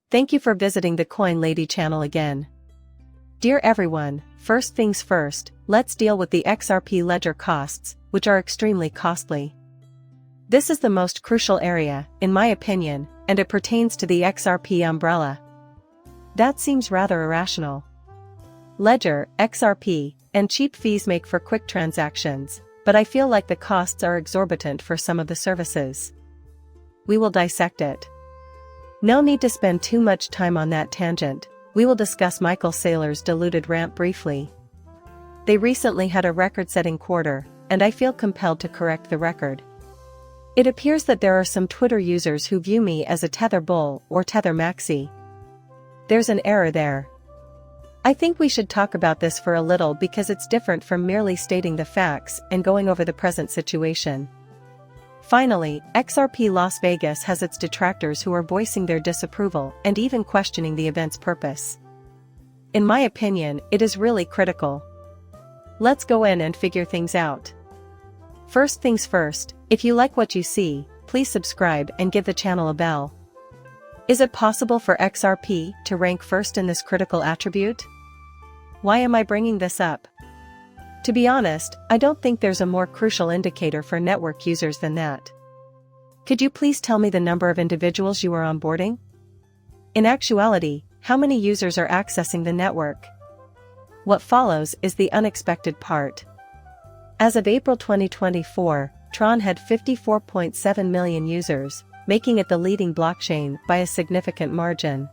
Thank you for visiting the Coin Lady channel again. Dear everyone, first things first, let's deal with the XRP ledger costs, which are extremely costly. This is the most crucial area, in my opinion, and it pertains to the XRP umbrella. That seems rather irrational. Ledger, XRP, and cheap fees make for quick transactions, but I feel like the costs are exorbitant for some of the services. We will dissect it. No need to spend too much time on that tangent. We will discuss Michael Saylor's diluted rant briefly. They recently had a record-setting quarter, and I feel compelled to correct the record. It appears that there are some Twitter users who view me as a Tether bull or Tether maxi. There's an error there. I think we should talk about this for a little because it's different from merely stating the facts and going over the present situation. Finally, XRP Las Vegas has its detractors who are voicing their disapproval and even questioning the event's purpose. In my opinion, it is really critical. Let's go in and figure things out. First things first, if you like what you see, please subscribe and give the channel a bell. Is it possible for XRP to rank first in this critical attribute? Why am I bringing this up? To be honest, I don't think there's a more crucial indicator for network users than that. Could you please tell me the number of individuals you are onboarding? In actuality, how many users are accessing the network? What follows is the unexpected part. As of April 2024, Tron had 54.7 million users, making it the leading blockchain by a significant margin.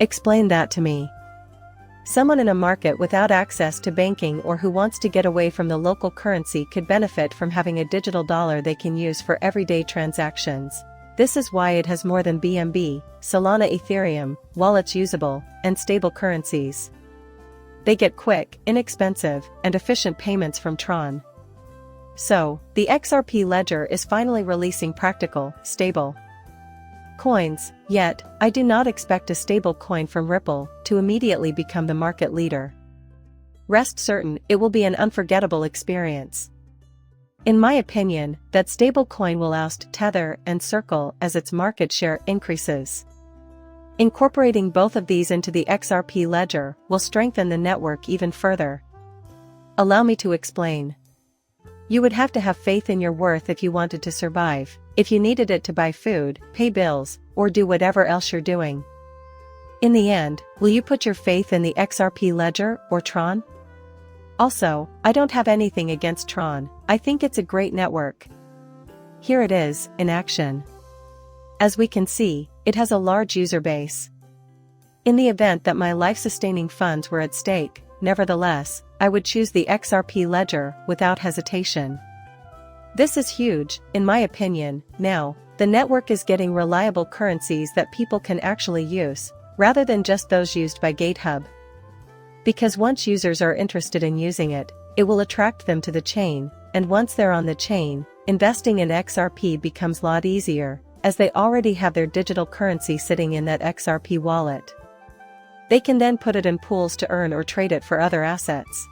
Explain that to me. Someone in a market without access to banking or who wants to get away from the local currency could benefit from having a digital dollar they can use for everyday transactions. This is why it has more than BNB, Solana, Ethereum, wallets usable, and stable currencies. They get quick, inexpensive, and efficient payments from Tron. So, the XRP ledger is finally releasing practical, stable coins, yet, I do not expect a stable coin from Ripple to immediately become the market leader. Rest certain, it will be an unforgettable experience. In my opinion, that stable coin will oust Tether and Circle as its market share increases. Incorporating both of these into the XRP ledger will strengthen the network even further. Allow me to explain. You would have to have faith in your worth if you wanted to survive, if you needed it to buy food, pay bills, or do whatever else you're doing. In the end, will you put your faith in the XRP ledger or Tron? Also, I don't have anything against Tron. I think it's a great network. Here it is, in action. As we can see, it has a large user base. In the event that my life-sustaining funds were at stake, nevertheless, I would choose the XRP ledger without hesitation. This is huge, in my opinion. Now, the network is getting reliable currencies that people can actually use, rather than just those used by GateHub. Because once users are interested in using it, it will attract them to the chain, and once they're on the chain, investing in XRP becomes a lot easier, as they already have their digital currency sitting in that XRP wallet. They can then put it in pools to earn or trade it for other assets.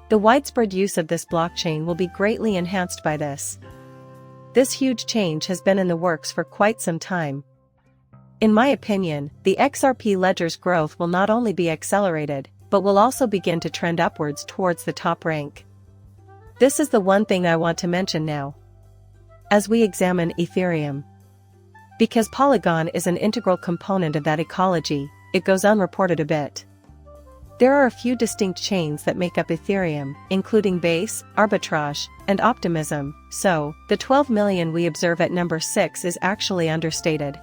The widespread use of this blockchain will be greatly enhanced by this. This huge change has been in the works for quite some time. In my opinion, the XRP ledger's growth will not only be accelerated, but will also begin to trend upwards towards the top rank. This is the one thing I want to mention now. As we examine Ethereum. Because Polygon is an integral component of that ecology, it goes unreported a bit. There are a few distinct chains that make up Ethereum, including Base, Arbitrage, and Optimism, so, the 12 million we observe at number 6 is actually understated.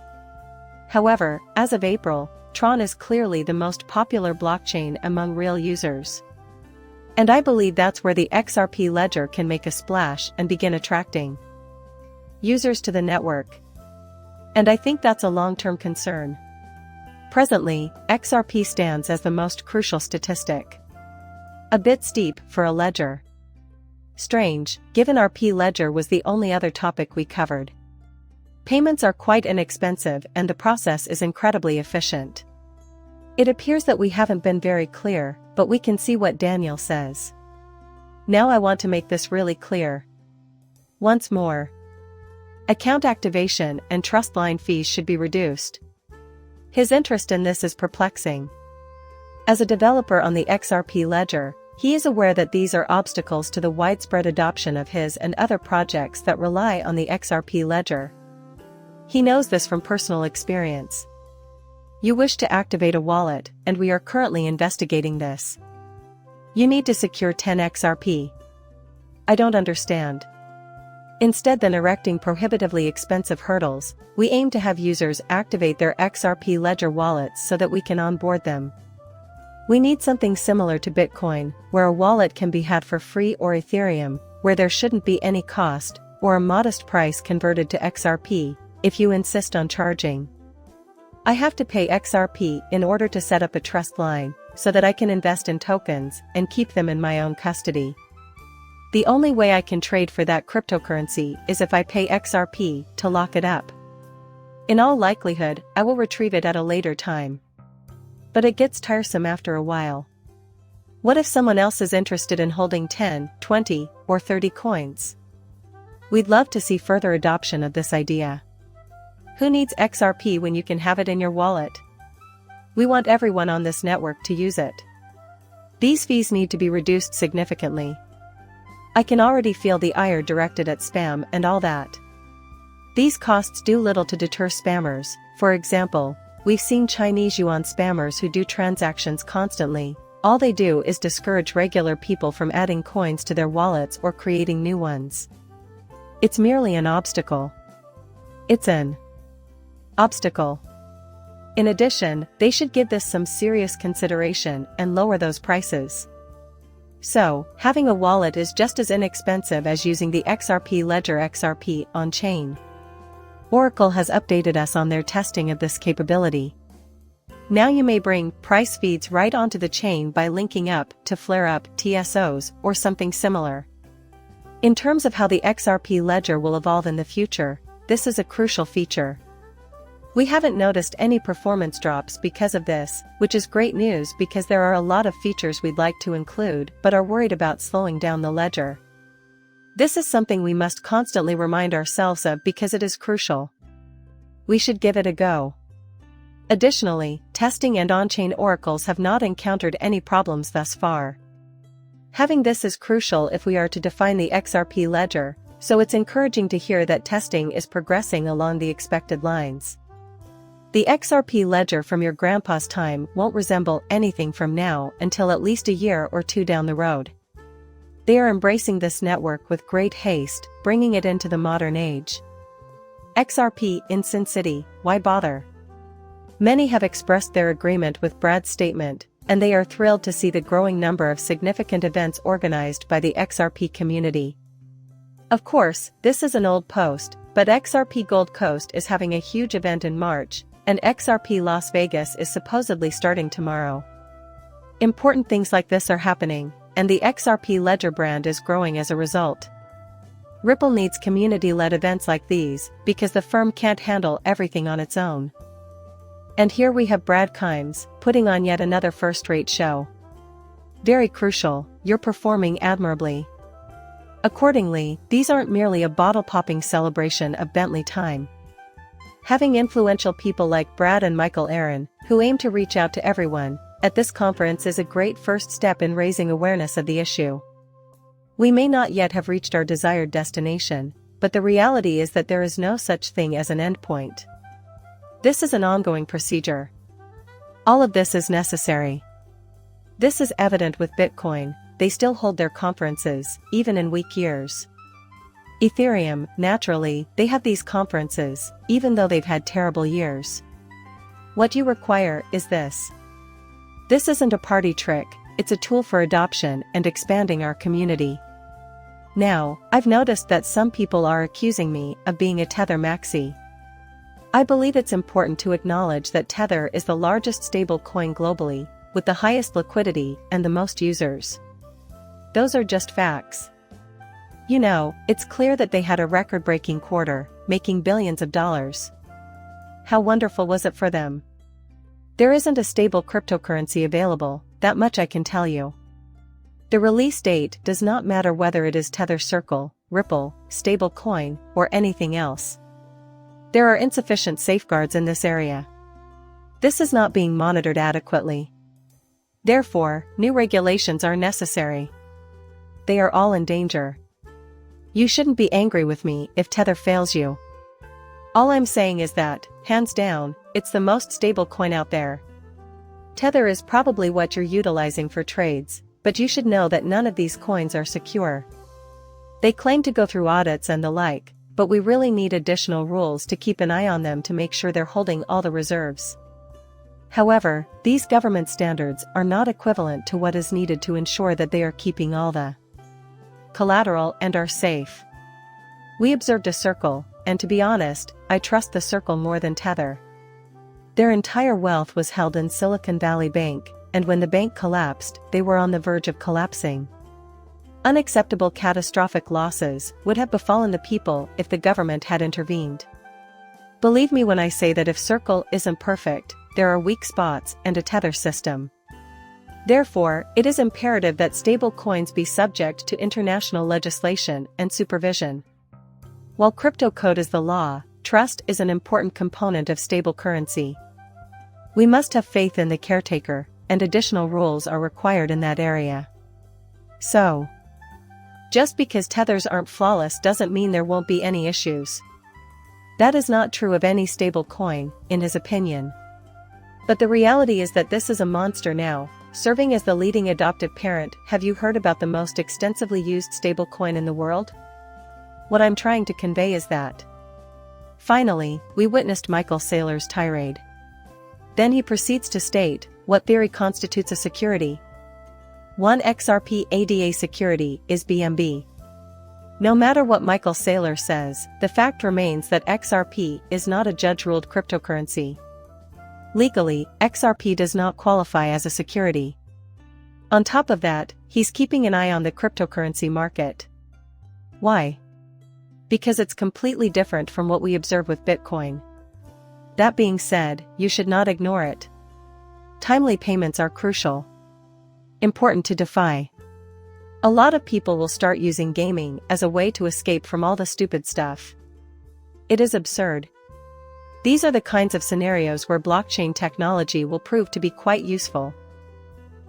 However, as of April, Tron is clearly the most popular blockchain among real users. And I believe that's where the XRP ledger can make a splash and begin attracting users to the network. And I think that's a long-term concern. Presently, XRP stands as the most crucial statistic. A bit steep for a ledger. Strange, given our P-ledger was the only other topic we covered. Payments are quite inexpensive and the process is incredibly efficient. It appears that we haven't been very clear, but we can see what Daniel says. Now I want to make this really clear. Once more. Account activation and trust line fees should be reduced. His interest in this is perplexing. As a developer on the XRP ledger, he is aware that these are obstacles to the widespread adoption of his and other projects that rely on the XRP ledger. He knows this from personal experience. You wish to activate a wallet, and we are currently investigating this. You need to secure 10 XRP. I don't understand. Instead than erecting prohibitively expensive hurdles, we aim to have users activate their XRP ledger wallets so that we can onboard them. We need something similar to Bitcoin, where a wallet can be had for free, or Ethereum, where there shouldn't be any cost, or a modest price converted to XRP, if you insist on charging. I have to pay XRP in order to set up a trust line, so that I can invest in tokens and keep them in my own custody. The only way I can trade for that cryptocurrency is if I pay XRP to lock it up. In all likelihood, I will retrieve it at a later time. But it gets tiresome after a while. What if someone else is interested in holding 10, 20, or 30 coins? We'd love to see further adoption of this idea. Who needs XRP when you can have it in your wallet? We want everyone on this network to use it. These fees need to be reduced significantly. I can already feel the ire directed at spam and all that. These costs do little to deter spammers. For example, we've seen Chinese yuan spammers who do transactions constantly. All they do is discourage regular people from adding coins to their wallets or creating new ones. It's merely an obstacle. It's an obstacle. In addition, they should give this some serious consideration and lower those prices. So, having a wallet is just as inexpensive as using the XRP ledger XRP on-chain. Oracle has updated us on their testing of this capability. Now you may bring price feeds right onto the chain by linking up to flare-up TSOs or something similar. In terms of how the XRP ledger will evolve in the future, this is a crucial feature. We haven't noticed any performance drops because of this, which is great news because there are a lot of features we'd like to include but are worried about slowing down the ledger. This is something we must constantly remind ourselves of because it is crucial. We should give it a go. Additionally, testing and on-chain oracles have not encountered any problems thus far. Having this is crucial if we are to define the XRP ledger, so it's encouraging to hear that testing is progressing along the expected lines. The XRP ledger from your grandpa's time won't resemble anything from now until at least a year or two down the road. They are embracing this network with great haste, bringing it into the modern age. XRP in Sin City, why bother? Many have expressed their agreement with Brad's statement, and they are thrilled to see the growing number of significant events organized by the XRP community. Of course, this is an old post, but XRP Gold Coast is having a huge event in March, and XRP Las Vegas is supposedly starting tomorrow. Important things like this are happening, and the XRP ledger brand is growing as a result. Ripple needs community-led events like these, because the firm can't handle everything on its own. And here we have Brad Kimes, putting on yet another first-rate show. Very crucial, you're performing admirably. Accordingly, these aren't merely a bottle-popping celebration of Bentley time. Having influential people like Brad and Michael Aaron, who aim to reach out to everyone, at this conference is a great first step in raising awareness of the issue. We may not yet have reached our desired destination, but the reality is that there is no such thing as an endpoint. This is an ongoing procedure. All of this is necessary. This is evident with Bitcoin, they still hold their conferences, even in weak years. Ethereum, naturally, they have these conferences, even though they've had terrible years. What you require is this. This isn't a party trick, it's a tool for adoption and expanding our community. Now, I've noticed that some people are accusing me of being a Tether maxi. I believe it's important to acknowledge that Tether is the largest stablecoin globally, with the highest liquidity and the most users. Those are just facts. You know, it's clear that they had a record-breaking quarter, making billions of dollars. How wonderful was it for them? There isn't a stable cryptocurrency available, that much I can tell you. The release date does not matter whether it is Tether Circle, Ripple, Stablecoin, or anything else. There are insufficient safeguards in this area. This is not being monitored adequately. Therefore, new regulations are necessary. They are all in danger. You shouldn't be angry with me if Tether fails you. All I'm saying is that, hands down, it's the most stable coin out there. Tether is probably what you're utilizing for trades, but you should know that none of these coins are secure. They claim to go through audits and the like, but we really need additional rules to keep an eye on them to make sure they're holding all the reserves. However, these government standards are not equivalent to what is needed to ensure that they are keeping all the collateral and are safe. We observed a Circle, and to be honest, I trust the Circle more than Tether. Their entire wealth was held in Silicon Valley Bank, and when the bank collapsed, they were on the verge of collapsing. Unacceptable catastrophic losses would have befallen the people if the government had intervened. Believe me when I say that if Circle isn't perfect, there are weak spots and a Tether system. Therefore, it is imperative that stable coins be subject to international legislation and supervision. While crypto code is the law, trust is an important component of stable currency. We must have faith in the caretaker, and additional rules are required in that area. So, just because tethers aren't flawless doesn't mean there won't be any issues. That is not true of any stable coin, in his opinion. But the reality is that this is a monster now, serving as the leading adoptive parent. Have you heard about the most extensively used stablecoin in the world? What I'm trying to convey is that. Finally, we witnessed Michael Saylor's tirade. Then he proceeds to state, what theory constitutes a security? One XRP ADA security is BNB. No matter what Michael Saylor says, the fact remains that XRP is not a judge-ruled cryptocurrency. Legally, XRP does not qualify as a security. On top of that, he's keeping an eye on the cryptocurrency market. Why? Because it's completely different from what we observe with Bitcoin. That being said, you should not ignore it. Timely payments are crucial. Important to defy. A lot of people will start using gaming as a way to escape from all the stupid stuff. It is absurd. These are the kinds of scenarios where blockchain technology will prove to be quite useful.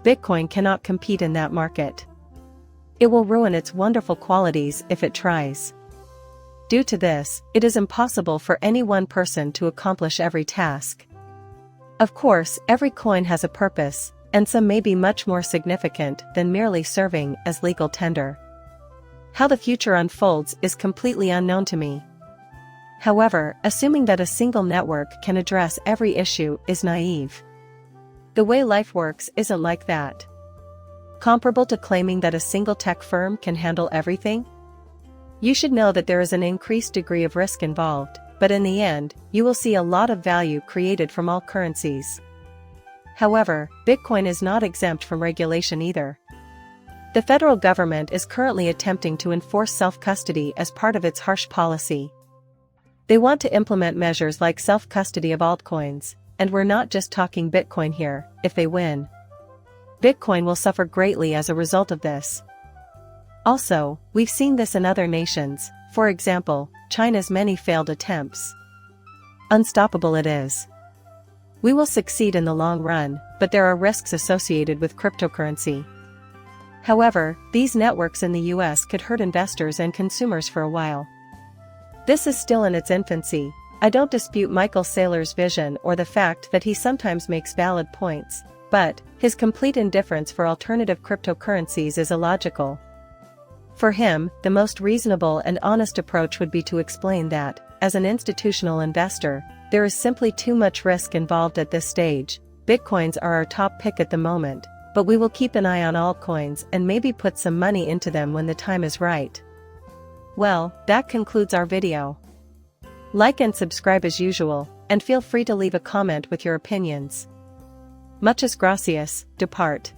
Bitcoin cannot compete in that market. It will ruin its wonderful qualities if it tries. Due to this, it is impossible for any one person to accomplish every task. Of course, every coin has a purpose, and some may be much more significant than merely serving as legal tender. How the future unfolds is completely unknown to me. However, assuming that a single network can address every issue is naive. The way life works isn't like that. Comparable to claiming that a single tech firm can handle everything? You should know that there is an increased degree of risk involved, but in the end, you will see a lot of value created from all currencies. However, Bitcoin is not exempt from regulation either. The federal government is currently attempting to enforce self-custody as part of its harsh policy. They want to implement measures like self-custody of altcoins, and we're not just talking Bitcoin here. If they win, Bitcoin will suffer greatly as a result of this. Also, we've seen this in other nations, for example, China's many failed attempts. Unstoppable it is. We will succeed in the long run, but there are risks associated with cryptocurrency. However, these networks in the US could hurt investors and consumers for a while. This is still in its infancy. I don't dispute Michael Saylor's vision or the fact that he sometimes makes valid points, but his complete indifference for alternative cryptocurrencies is illogical. For him, the most reasonable and honest approach would be to explain that, as an institutional investor, there is simply too much risk involved at this stage. Bitcoins are our top pick at the moment, but we will keep an eye on altcoins and maybe put some money into them when the time is right. Well, that concludes our video. Like and subscribe as usual, and feel free to leave a comment with your opinions. Muchas gracias, depart.